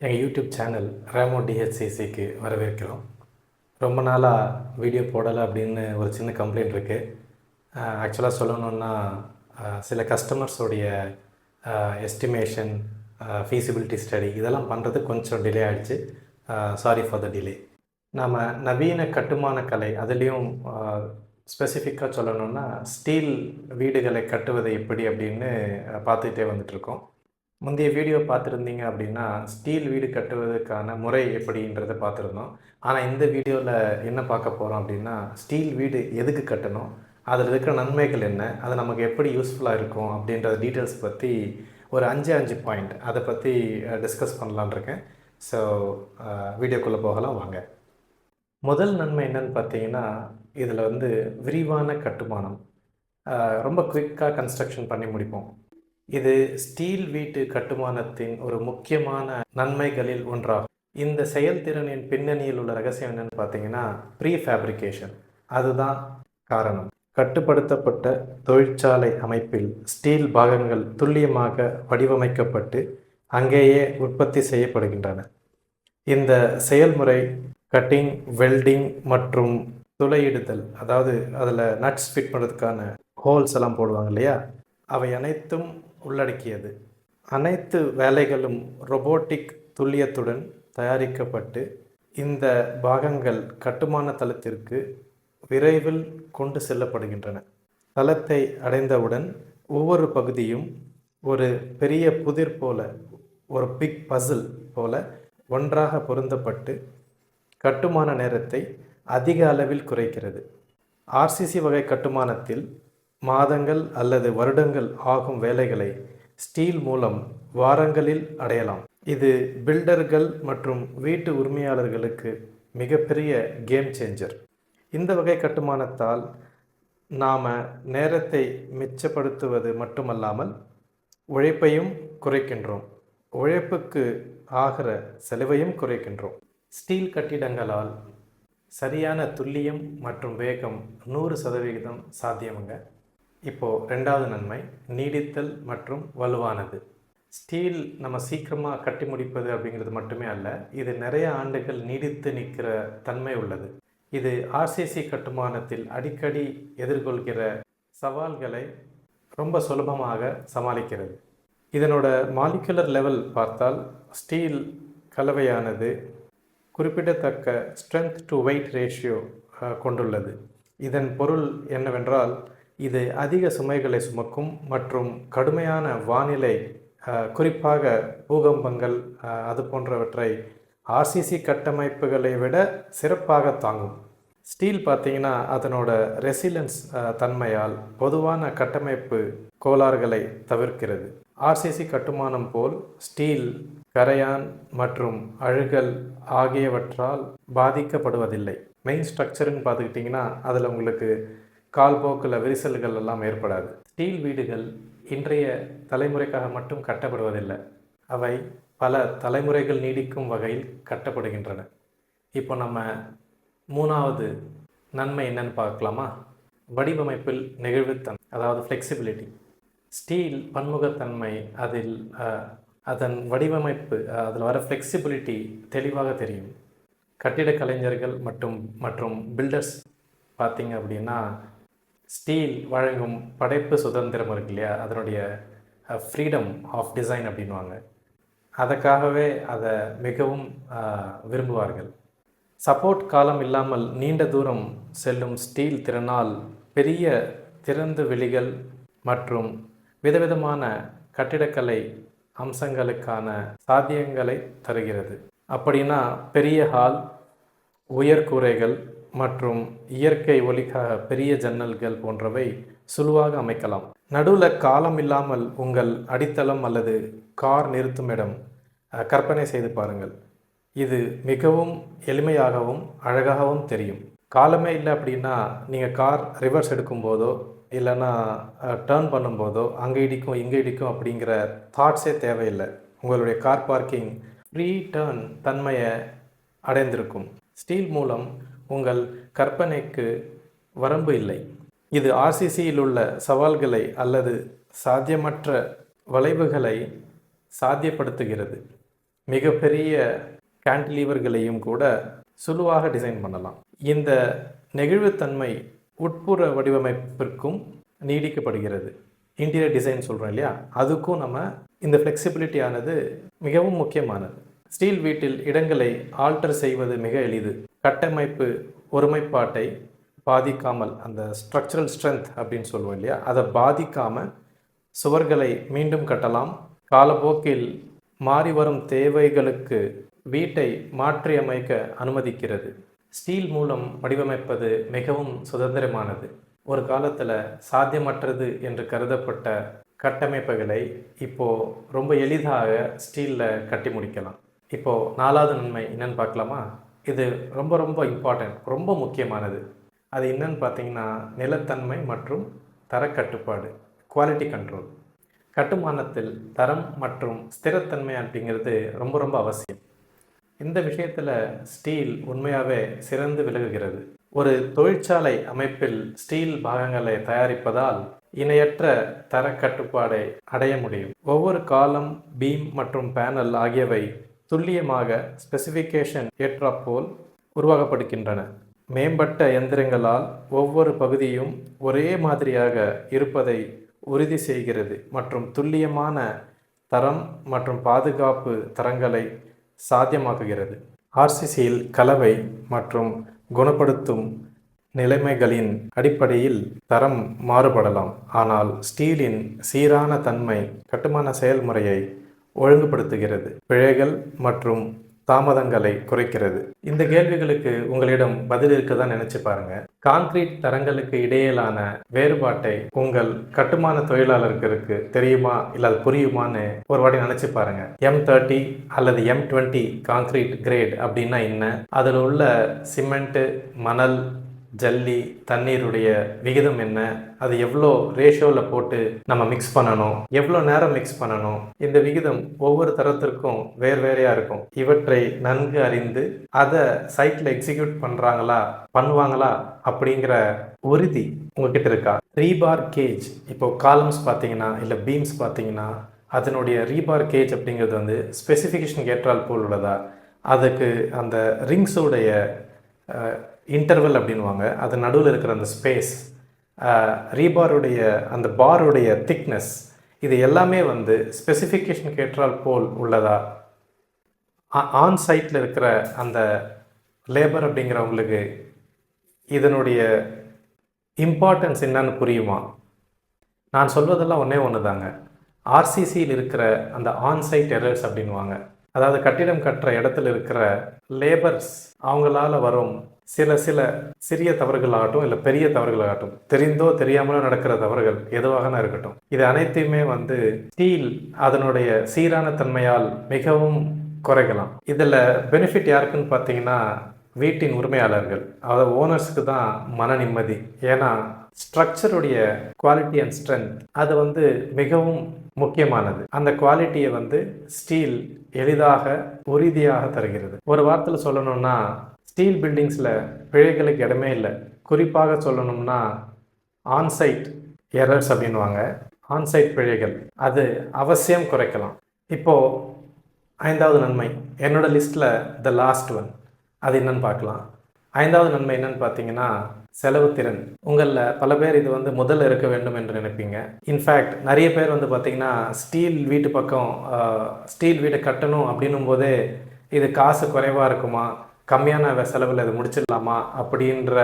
எங்கள் YouTube channel ரேமோ டிஹெச்சிசிக்கு வரவேற்கிறோம். ரொம்ப நாளாக வீடியோ போடலை அப்படின்னு ஒரு சின்ன கம்ப்ளைண்ட் இருக்குது. ஆக்சுவலாக சொல்லணுன்னா சில கஸ்டமர்ஸோடைய எஸ்டிமேஷன், ஃபீஸிபிலிட்டி ஸ்டடி இதெல்லாம் பண்ணுறது கொஞ்சம் டிலே ஆகிடுச்சு. Sorry for the delay. நாம் நவீன கட்டுமான கலை அதுலேயும் ஸ்பெசிஃபிக்காக சொல்லணுன்னா ஸ்டீல் வீடுகளை கட்டுவது எப்படி அப்படின்னு பார்த்துக்கிட்டே வந்துட்ருக்கோம். முந்தைய வீடியோ பார்த்துருந்தீங்க அப்படின்னா ஸ்டீல் வீடு கட்டுவதற்கான முறை எப்படின்றத பார்த்துருந்தோம். ஆனால் இந்த வீடியோவில் என்ன பார்க்க போகிறோம் அப்படின்னா ஸ்டீல் வீடு எதுக்கு கட்டணும், அதில் இருக்கிற நன்மைகள் என்ன, அது நமக்கு எப்படி யூஸ்ஃபுல்லாக இருக்கும் அப்படின்ற டீட்டெயில்ஸ் பற்றி ஒரு 5 பாயிண்ட் அதை பற்றி டிஸ்கஸ் பண்ணலான் இருக்கேன். ஸோ வீடியோக்குள்ளே போகலாம் வாங்க. முதல் நன்மை என்னன்னு பார்த்தீங்கன்னா இதில் விரிவான கட்டுமானம், ரொம்ப குவிக்காக கன்ஸ்ட்ரக்ஷன் பண்ணி முடிப்போம். இது ஸ்டீல் வீட்டு கட்டுமானத்தின் ஒரு முக்கியமான நன்மைகளில் ஒன்றாகும். இந்த செயல்திறனின் பின்னணியில் உள்ள ரகசியம் என்னன்னு பார்த்தீங்கன்னா ப்ரீ ஃபேப்ரிகேஷன். அதுதான் காரணம். கட்டுப்படுத்தப்பட்ட தொழிற்சாலை அமைப்பில் ஸ்டீல் பாகங்கள் துல்லியமாக வடிவமைக்கப்பட்டு அங்கேயே உற்பத்தி செய்யப்படுகின்றன. இந்த செயல்முறை கட்டிங், வெல்டிங் மற்றும் துளையிடுதல், அதாவது அதில் நட்ஸ் ஃபிட் பண்ணுறதுக்கான ஹோல்ஸ் எல்லாம் போடுவாங்க இல்லையா, அவை அனைத்தும் உள்ளடக்கியது. அனைத்து வேலைகளும் ரொபோட்டிக் துல்லியத்துடன் தயாரிக்கப்பட்டு இந்த பாகங்கள் கட்டுமான தளத்திற்கு விரைவில் கொண்டு செல்லப்படுகின்றன. தளத்தை அடைந்தவுடன் ஒவ்வொரு பகுதியும் ஒரு பெரிய புதிர் போல, ஒரு பிக் பசில் போல ஒன்றாக பொருந்தப்பட்டு கட்டுமான நேரத்தை அதிக அளவில் குறைக்கிறது. ஆர்சிசி வகை கட்டுமானத்தில் மாதங்கள் அல்லது வருடங்கள் ஆகும் வேலைகளை ஸ்டீல் மூலம் வாரங்களில் அடையலாம். இது பில்டர்கள் மற்றும் வீட்டு உரிமையாளர்களுக்கு மிகப்பெரிய கேம் சேஞ்சர். இந்த வகை கட்டுமானத்தால் நாம் நேரத்தை மிச்சப்படுத்துவது மட்டுமல்லாமல் உழைப்பையும் குறைக்கின்றோம், உழைப்புக்கு ஆகிற செலவையும் குறைக்கின்றோம். ஸ்டீல் கட்டிடங்களால் சரியான துல்லியம் மற்றும் வேகம் 100% சாத்தியமுங்க. இப்போது ரெண்டாவது நன்மை நீடித்தல் மற்றும் வலுவானது. ஸ்டீல் நம்ம சீக்கிரமாக கட்டி முடிப்பது அப்படிங்கிறது மட்டுமே அல்ல, இது நிறைய ஆண்டுகள் நீடித்து நிற்கிற தன்மை உள்ளது. இது ஆர்சிசி கட்டுமானத்தில் அடிக்கடி எதிர்கொள்கிற சவால்களை ரொம்ப சுலபமாக சமாளிக்கிறது. இதனோட மாலிகுலர் லெவல் பார்த்தால் ஸ்டீல் கலவையானது குறிப்பிடத்தக்க ஸ்ட்ரென்த் டு வெயிட் ரேஷியோ கொண்டுள்ளது. இதன் பொருள் என்னவென்றால் இது அதிக சுமைகளை சுமக்கும் மற்றும் கடுமையான வானிலை, குறிப்பாக பூகம்பங்கள் அது போன்றவற்றை ஆர்சிசி கட்டமைப்புகளை விட சிறப்பாக தாங்கும். ஸ்டீல் பார்த்திங்கன்னா அதனோட ரெசிலன்ஸ் தன்மையால் பொதுவான கட்டமைப்பு கோளாறுகளை தவிர்க்கிறது. ஆர்சிசி கட்டுமானம் போல் ஸ்டீல் கரையான் மற்றும் அழுகல் ஆகியவற்றால் பாதிக்கப்படுவதில்லை. மெயின் ஸ்ட்ரக்சர்னு பார்த்துக்கிட்டிங்கன்னா அதில் உங்களுக்கு கால்போக்கில் விரிசல்கள் எல்லாம் ஏற்படாது. ஸ்டீல் வீடுகள் இன்றைய தலைமுறைக்காக மட்டும் கட்டப்படுவதில்லை, அவை பல தலைமுறைகள் நீடிக்கும் வகையில் கட்டப்படுகின்றன. இப்போ நம்ம மூணாவது நன்மை என்னன்னு பார்க்கலாமா? வடிவமைப்பில் நெகிழ்வுத்தன்மை, அதாவது ஃப்ளெக்சிபிலிட்டி. ஸ்டீல் பன்முகத்தன்மை, அதில் அதன் வடிவமைப்பு, அதில் வர ஃப்ளெக்சிபிலிட்டி தெளிவாக தெரியும். கட்டிட கலைஞர்கள் மற்றும் பில்டர்ஸ் பார்த்திங்க அப்படின்னா ஸ்டீல் வழங்கும் படைப்பு சுதந்திரம் இருக்கு இல்லையா, அதனுடைய ஃப்ரீடம் ஆஃப் டிசைன் அப்படின்வாங்க, அதற்காகவே அதை மிகவும் விரும்புவார்கள். சப்போர்ட் காலம் இல்லாமல் நீண்ட தூரம் செல்லும் ஸ்டீல் திறனால் பெரிய திறந்து வெளிகள் மற்றும் விதவிதமான கட்டிடக்கலை அம்சங்களுக்கான சாத்தியங்களை தருகிறது. அப்படின்னா பெரிய ஹால், உயர்கூரைகள் மற்றும் இயற்கை ஒளிக்காக பெரிய ஜன்னல்கள் போன்றவை சுலுவாக அமைக்கலாம். நடுவில் காலம் இல்லாமல் உங்கள் அடித்தளம் அல்லது கார் நிறுத்தும் இடம் கற்பனை செய்து பாருங்கள். இது மிகவும் எளிமையாகவும் அழகாகவும் தெரியும். காலமே இல்லை அப்படின்னா நீங்கள் கார் ரிவர்ஸ் எடுக்கும்போதோ இல்லைன்னா டேர்ன் பண்ணும்போதோ அங்கே இடிக்கும் இங்கே இடிக்கும் அப்படிங்கிற தாட்ஸே தேவையில்லை. உங்களுடைய கார் பார்க்கிங் ஃப்ரீ டேர்ன் தன்மையை அடைந்திருக்கும். ஸ்டீல் மூலம் உங்கள் கற்பனைக்கு வரம்பு இல்லை. இது ஆர்சிசியில் உள்ள சவால்களை அல்லது சாத்தியமற்ற வளைவுகளை சாத்தியப்படுத்துகிறது. மிகப்பெரிய கேன்டிலீவர்களையும் கூட சுலுவாக டிசைன் பண்ணலாம். இந்த நெகிழ்வுத்தன்மை உட்புற வடிவமைப்பிற்கும் நீடிக்கப்படுகிறது. இன்டீரியர் டிசைன் சொல்கிறோம் இல்லையா, அதுக்கும் நம்ம இந்த ஃப்ளெக்சிபிலிட்டியானது மிகவும் முக்கியமானது. ஸ்டீல் வீட்டில் இடங்களை ஆல்டர் செய்வது மிக எளிது. கட்டமைப்பு ஒருமைப்பாட்டை பாதிக்காமல், அந்த ஸ்ட்ரக்சரல் ஸ்ட்ரென்த் அப்படின்னு சொல்லுவோம் இல்லையா, அதை பாதிக்காமல் சுவர்களை மீண்டும் கட்டலாம். காலப்போக்கில் மாறி வரும் தேவைகளுக்கு வீட்டை மாற்றியமைக்க அனுமதிக்கிறது. ஸ்டீல் மூலம் வடிவமைப்பது மிகவும் சுதந்திரமானது. ஒரு காலத்தில் சாத்தியமற்றது என்று கருதப்பட்ட கட்டமைப்புகளை இப்போது ரொம்ப எளிதாக ஸ்டீலில் கட்டி முடிக்கலாம். இப்போது 4வது நன்மை என்னென்னு பார்க்கலாமா? இது ரொம்ப ரொம்ப இம்பார்ட்டன்ட், ரொம்ப முக்கியமானது. அது என்னன்னு பார்த்தீங்கன்னா, நிலைத்தன்மை மற்றும் தரக்கட்டுப்பாடு, குவாலிட்டி கண்ட்ரோல். கட்டுமானத்தில் தரம் மற்றும் ஸ்திரத்தன்மை அப்படிங்கிறது ரொம்ப ரொம்ப அவசியம். இந்த விஷயத்தில் ஸ்டீல் உண்மையாகவே சிறந்து விளங்குகிறது. ஒரு தொழிற்சாலை அமைப்பில் ஸ்டீல் பாகங்களை தயாரிப்பதால் இணையற்ற தரக்கட்டுப்பாடை அடைய முடியும். ஒவ்வொரு காலம், பீம் மற்றும் பேனல் ஆகியவை துல்லியமாக ஸ்பெசிஃபிகேஷன் ஏற்றாற்போல் உருவாக்கப்படுகின்றன. மேம்பட்ட இயந்திரங்களால் ஒவ்வொரு பகுதியும் ஒரே மாதிரியாக இருப்பதை உறுதி செய்கிறது மற்றும் துல்லியமான தரம் மற்றும் பாதுகாப்பு தரங்களை சாத்தியமாக்குகிறது. ஆர்சிசியில் கலவை மற்றும் குணப்படுத்தும் நிலைமைகளின் அடிப்படையில் தரம் மாறுபடலாம். ஆனால் ஸ்டீலின் சீரான தன்மை கட்டுமான செயல்முறையை ஒழுங்குபடுத்துகிறது, பிழைகள் மற்றும் தாமதங்களை குறைக்கிறது. இந்த கேள்விகளுக்கு உங்களிடம் பதில் இருக்குதான் நினைச்சு பாருங்க. கான்கிரீட் தரங்களுக்கு இடையிலான வேறுபாட்டை உங்கள் கட்டுமான தொழிலாளர்களுக்கு தெரியுமா, இல்லை அது புரியுமான்னு ஒரு வாட்டி நினைச்சு பாருங்க. M30 அல்லது M20 கான்கிரீட் கிரேட் அப்படின்னா என்ன, அதில் உள்ள சிமெண்ட்டு, மணல், ஜல்லி, தண்ணீருடைய விகிதம் என்ன, அது எவ்வளோ ரேஷியோவில் போட்டு நம்ம மிக்ஸ் பண்ணணும், எவ்வளோ நேரம் மிக்ஸ் பண்ணணும், இந்த விகிதம் ஒவ்வொரு தரத்திற்கும் வேறையாக இருக்கும். இவற்றை நன்கு அறிந்து அதை சைட்டில் எக்ஸிக்யூட் பண்ணுவாங்களா அப்படிங்கிற உறுதி உங்ககிட்ட இருக்கா? ரீபார் கேஜ், இப்போ காலம்ஸ் பார்த்தீங்கன்னா இல்லை பீம்ஸ் பார்த்தீங்கன்னா அதனுடைய ரீபார் கேஜ் அப்படிங்கிறது வந்து ஸ்பெசிஃபிகேஷன் ஏற்றால் போல் உள்ளதா, அதுக்கு அந்த ரிங்ஸோடைய இன்டர்வல் அப்படின்வாங்க, அது நடுவில் இருக்கிற அந்த ஸ்பேஸ், ரீபாருடைய அந்த பாருடைய திக்னஸ், இது எல்லாமே வந்து ஸ்பெசிஃபிகேஷனுக்கு ஏற்றால் போல் உள்ளதா? ஆன் சைட்டில் இருக்கிற அந்த லேபர் அப்படிங்கிறவங்களுக்கு இதனுடைய இம்பார்ட்டன்ஸ் என்னன்னு புரியுமா? நான் சொல்வதெல்லாம் ஒன்று தாங்க. ஆர்சிசியில் இருக்கிற அந்த ஆன்சைட் எரர்ஸ் அப்படின்வாங்க, அதாவது கட்டிடம் கட்டுற இடத்துல இருக்கிற லேபர்ஸ் அவங்களால வரும் சில சிறிய தவறுகளாகட்டும் இல்லை பெரிய தவறுகளாகட்டும், தெரிந்தோ தெரியாமலோ நடக்கிற தவறுகள் எதுவாக இருக்கட்டும், இது அனைத்தையுமே வந்து ஸ்டீல் அதனுடைய சீரான தன்மையால் மிகவும் குறைக்கலாம். இதில் பெனிஃபிட் யாருக்குன்னு பார்த்தீங்கன்னா வீட்டின் உரிமையாளர்கள், அதாவது ஓனர்ஸுக்கு தான் மன நிம்மதி. ஏன்னா ஸ்ட்ரக்சருடைய குவாலிட்டி அண்ட் ஸ்ட்ரென்த் அது வந்து மிகவும் முக்கியமானது. அந்த குவாலிட்டியை வந்து ஸ்டீல் எளிதாக உறுதியாக தருகிறது. ஒரு வார்த்தையில் சொல்லணும்னா ஸ்டீல் பில்டிங்ஸில் பிழைகளுக்கு இடமே இல்லை. குறிப்பாக சொல்லணும்னா ஆன்சைட் எரர்ஸ் அப்படின்வாங்க, ஆன்சைட் பிழைகள், அது அவசியம் குறைக்கலாம். இப்போது 5வது நன்மை என்னோட லிஸ்ட்டில் த லாஸ்ட் ஒன், அது என்னன்னு பார்க்கலாம். 5வது நன்மை என்னன்னு பார்த்தீங்கன்னா செலவு திறன். உங்களில் பல பேர் இது வந்து முதல்ல இருக்க வேண்டும் என்று நினைப்பீங்க. இன்ஃபேக்ட் நிறைய பேர் வந்து பார்த்திங்கன்னா ஸ்டீல் வீட்டு பக்கம் ஸ்டீல் வீட்டை கட்டணும் அப்படின்னும் போதே இது காசு குறைவாக இருக்குமா, கம்மியான செலவில் இது முடிச்சிடலாமா அப்படின்ற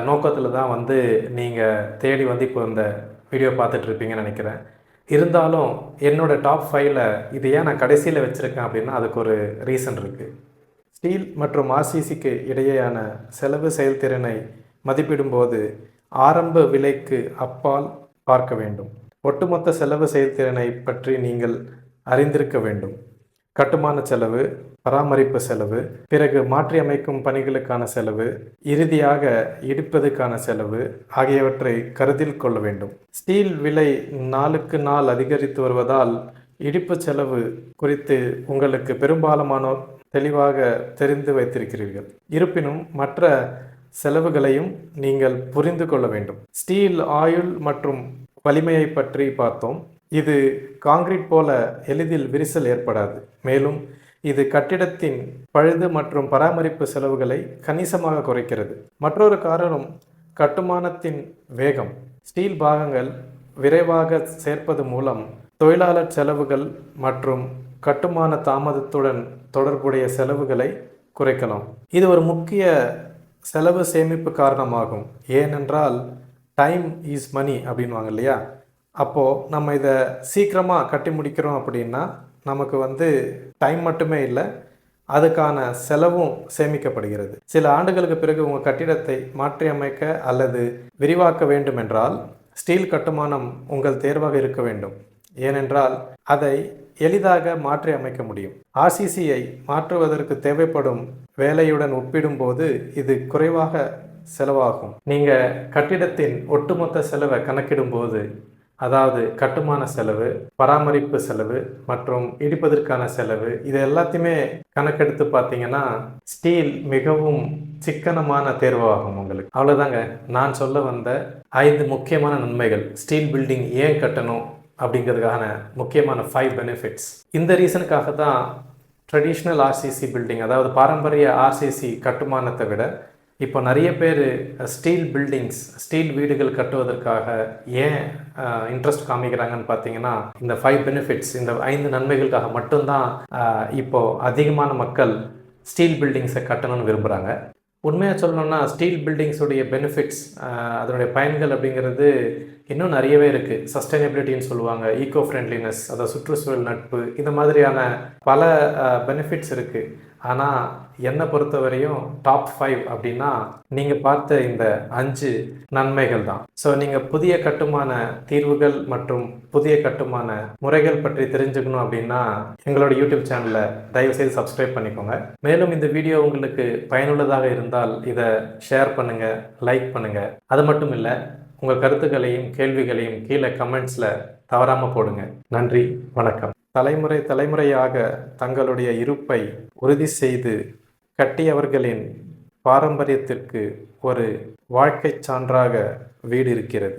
நோக்கத்தில் தான் வந்து நீங்கள் தேடி வந்து இப்போ இந்த வீடியோ பார்த்துட்ருப்பீங்கன்னு நினைக்கிறேன். இருந்தாலும் என்னோடய டாப் 5ல் இது ஏன் நான் கடைசியில் வச்சுருக்கேன் அப்படின்னா அதுக்கு ஒரு ரீசன் இருக்குது. ஸ்டீல் மற்றும் ஆர்சிசிக்கு இடையேயான செலவு செயல்திறனை மதிப்பிடும்போது ஆரம்ப விலைக்கு அப்பால் பார்க்க வேண்டும். ஒட்டுமொத்த செலவு செயல்திறனை பற்றி நீங்கள் அறிந்திருக்க வேண்டும். கட்டுமான செலவு, பராமரிப்பு செலவு, பிறகு மாற்றியமைக்கும் பணிகளுக்கான செலவு, இறுதியாக இடிப்பதற்கான செலவு ஆகியவற்றை கருத்தில் கொள்ள வேண்டும். ஸ்டீல் விலை நாளுக்கு நாள் அதிகரித்து வருவதால் இடிப்பு செலவு குறித்து உங்களுக்கு பெரும்பாலானோர் தெளிவாக தெரிந்து வைத்திருக்கிறீர்கள். இருப்பினும் மற்ற செலவுகளையும் நீங்கள் புரிந்து கொள்ள வேண்டும். ஸ்டீல் ஆயுள் மற்றும் வலிமையை பற்றி பார்த்தோம். இது காங்கிரீட் போல எளிதில் விரிசல் ஏற்படாது. மேலும் இது கட்டிடத்தின் பழுது மற்றும் பராமரிப்பு செலவுகளை கணிசமாக குறைக்கிறது. மற்றொரு காரணம் கட்டுமானத்தின் வேகம். ஸ்டீல் பாகங்கள் விரைவாக சேர்ப்பது மூலம் தொழிலாளர் செலவுகள் மற்றும் கட்டுமான தாமதத்துடன் தொடர்புடைய செலவுகளை குறைக்கலாம். இது ஒரு முக்கிய செலவு சேமிப்பு காரணமாகும். ஏனென்றால் டைம் இஸ் மணி அப்படின்வாங்க இல்லையா? அப்போது நம்ம இதை சீக்கிரமாக கட்டி முடிக்கிறோம் அப்படின்னா நமக்கு டைம் மட்டுமே இல்லை, அதுக்கான செலவும் சேமிக்கப்படுகிறது. சில ஆண்டுகளுக்கு பிறகு உங்கள் கட்டிடத்தை மாற்றி அமைக்க அல்லது விரிவாக்க வேண்டும் என்றால் ஸ்டீல் கட்டுமானம் உங்கள் தேர்வாக இருக்க வேண்டும். ஏனென்றால் அதை எளிதாக மாற்றி அமைக்க முடியும். ஆர்சிசியை மாற்றுவதற்கு தேவைப்படும் வேலையுடன் ஒப்பிடும்போது இது குறைவாக செலவாகும். நீங்கள் கட்டிடத்தின் ஒட்டுமொத்த செலவை கணக்கிடும்போது, அதாவது கட்டுமான செலவு, பராமரிப்பு செலவு மற்றும் இடிப்பதற்கான செலவு, இது எல்லாத்தையுமே கணக்கெடுத்து பார்த்தீங்கன்னா ஸ்டீல் மிகவும் சிக்கனமான தேர்வாகும் உங்களுக்கு. அவ்வளோதாங்க, நான் சொல்ல வந்த 5 முக்கியமான நன்மைகள். ஸ்டீல் பில்டிங் ஏன் கட்டணும் அப்படிங்கிறதுக்கான முக்கியமான 5 பெனிஃபிட்ஸ். இந்த ரீசனுக்காக தான் ட்ரெடிஷ்னல் ஆர்சிசி பில்டிங், அதாவது பாரம்பரிய ஆர்சிசி கட்டுமானத்தை விட இப்போ நிறைய பேர் ஸ்டீல் பில்டிங்ஸ், ஸ்டீல் வீடுகள் கட்டுவதற்காக ஏன் இன்ட்ரெஸ்ட் காமிக்கிறாங்கன்னு பார்த்தீங்கன்னா இந்த 5 பெனிஃபிட்ஸ், இந்த 5 நன்மைகளுக்காக மட்டும்தான் இப்போது அதிகமான மக்கள் ஸ்டீல் பில்டிங்ஸை கட்டணும்னு விரும்புகிறாங்க. உண்மையாக சொல்லணும்னா ஸ்டீல் பில்டிங்ஸுடைய பெனிஃபிட்ஸ், அதனுடைய பயன்கள் அப்படிங்கிறது இன்னும் நிறையவே இருக்குது. சஸ்டைனபிலிட்டின்னு சொல்லுவாங்க, ஈகோ ஃப்ரெண்ட்லினஸ், அதாவது சுற்றுச்சூழல் நட்பு, இந்த மாதிரியான பல பெனிஃபிட்ஸ் இருக்குது. ஆனால் என்னை பொறுத்தவரையும் டாப் 5 அப்படின்னா நீங்கள் பார்த்த இந்த 5 நன்மைகள் தான். ஸோ நீங்கள் புதிய கட்டுமான தீர்வுகள் மற்றும் புதிய கட்டுமான முறைகள் பற்றி தெரிஞ்சுக்கணும் அப்படின்னா எங்களோட யூடியூப் சேனலை தயவுசெய்து சப்ஸ்கிரைப் பண்ணிக்கோங்க. மேலும் இந்த வீடியோ உங்களுக்கு பயனுள்ளதாக இருந்தால் இதை ஷேர் பண்ணுங்கள், லைக் பண்ணுங்கள். அது மட்டும் இல்லை, உங்கள் கருத்துக்களையும் கேள்விகளையும் கீழே கமெண்ட்ஸில் தவறாமல் போடுங்க. நன்றி, வணக்கம். தலைமுறையாக தங்களுடைய இருப்பை உறுதி செய்து கட்டியவர்களின் பாரம்பரியத்திற்கு ஒரு வாழ்க்கைச் சான்றாக வீடு இருக்கிறது.